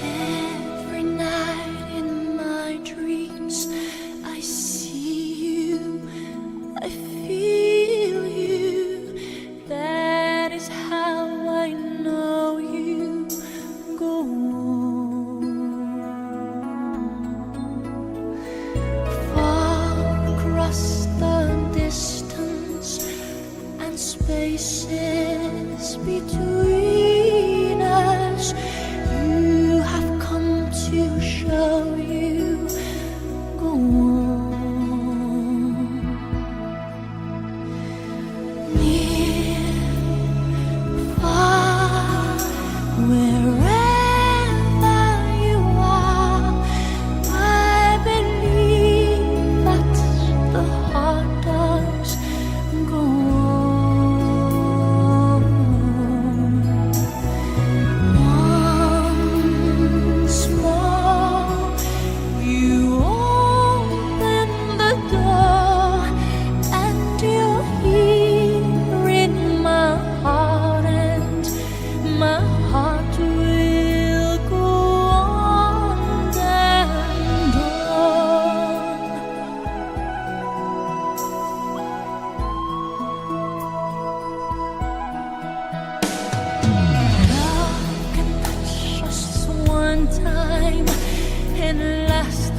Every night in my dreams, I see you, I feel you. That is how I know you. Go on. Far across the distance and spaces between us, you have come to show you. Go on. Near, far, wherever you are, I believe that the heart does. Go on. Once more, you open the door, and you're here in my heart, and my heart will go on and on. Love can touch us one time and last